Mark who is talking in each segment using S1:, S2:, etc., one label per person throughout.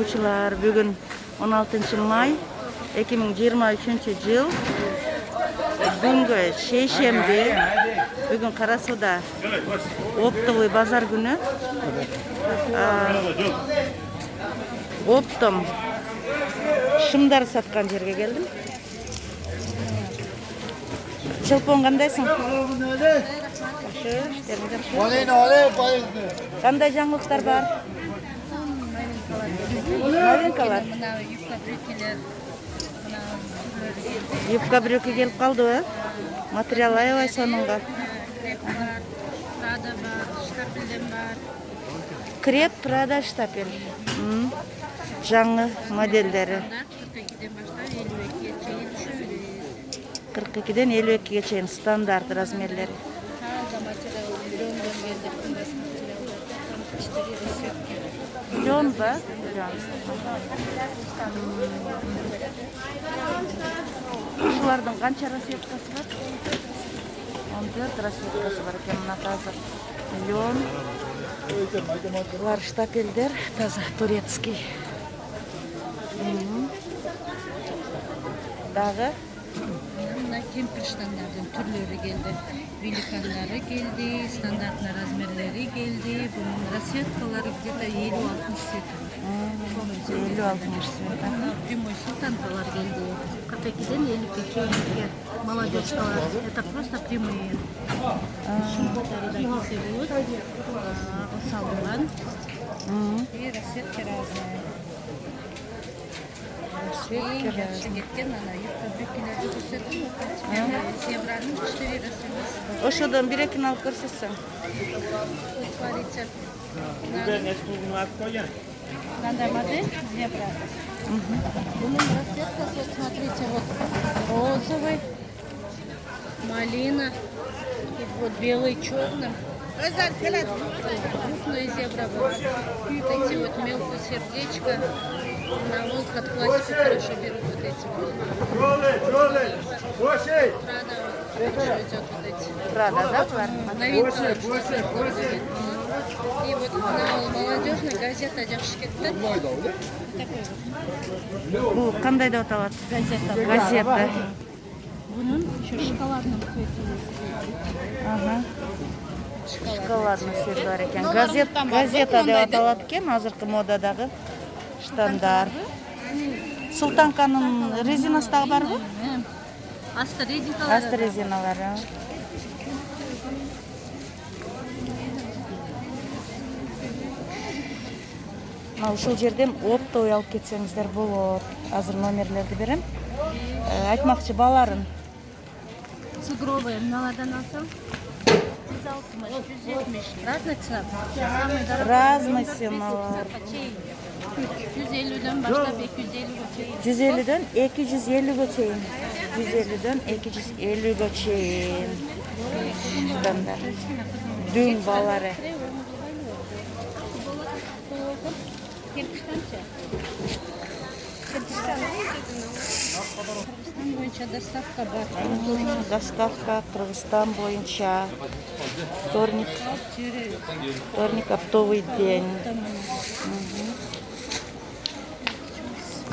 S1: окуучулар, бүгүн 16 май 2023 жыл. Бүгүнкү шейшемби. Бүгүн Кара Сууда оптовый базар күнү. Оптом шымдар саткан жерге келдим. Чылпон кандайсың? Кандай жаңылыктар бар? Новинкалар. Юбка брюки келип калдыбы? Материал аябай сонунга.
S2: Prada var, штапелден бар.
S1: Креп, Prada, штапель. Жаңы модельдери. 42-ден 52-ге чейин стандарт размерлери. Лен ба? Ушулардын канча расветкасы бар? 14 расветкасы бар экен. Мына таза лен. Булар штапелдер, таза турецкий. Дагы
S2: Мына кемпир штандардын түрлөрү келди. Великандары келди, стандартный размерлери келди. Бунун расветкалары где-то 50-60 цвет.
S1: 50-60 цвет.
S2: Прямой султанкалар келди. 42-ден 50-ге чейинки молодежкалар. Это просто прямые. Шумбатары да кисе болот. Салынган. И расцветки разные. Расцветки разные. Кеткен ана юбка брюкелерди көрсөттүм. Зебранын 4 расцветкасы.
S1: Ошодон бир-экини алып көрсөтсөң.
S2: Надо модель зебра. Бунун расцветкасы, вот смотрите, вот розовый, малина, и вот белый черным. Крупная зебра была. Эти вот мелкое сердечко. На волк от классику хорошо берут вот эти вот. Прада хорошо идет вот эти.
S1: Prada, да, бар?
S2: Новинка. И вот на молодежный газета жакшы кетти.
S1: Бул кандай деп аталат?
S2: Газета.
S1: Газета.
S2: Bunun şu şokoladный цвет.
S1: Ага. Шоколадный цвет бар экен. Газета деп аталат экен, азыркы модадагы штандар. Султанканын резинасы дагы барбы?
S2: Асты резиналары.
S1: Асты резиналары. Ушул жерден оптовый алып кетсеңиздер болот. Азыр номерлерди берем. Айтмакчы баларын.
S2: Тигровые мыналардан алсам 160, 170. Разный цена.
S1: Разный ценалар.
S2: 150'den başlayıp 250'ye çeyin.
S1: 150'den 250'ye çeyin. 150'den 250'ye çeyin. Standart. Dün balları.
S2: Kırgızstança. Kırgızstan boyunca доставка бар.
S1: Доставка Кыргызстан боюнча. Вторник, оптовый день.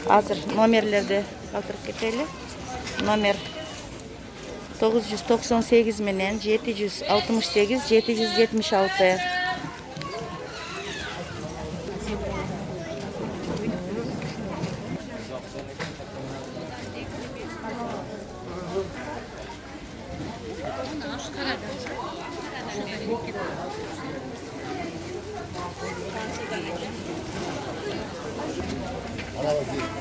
S1: Азыр номерлерди калтырып кетели. Номер 998 менен 768 776.
S3: Алабыз.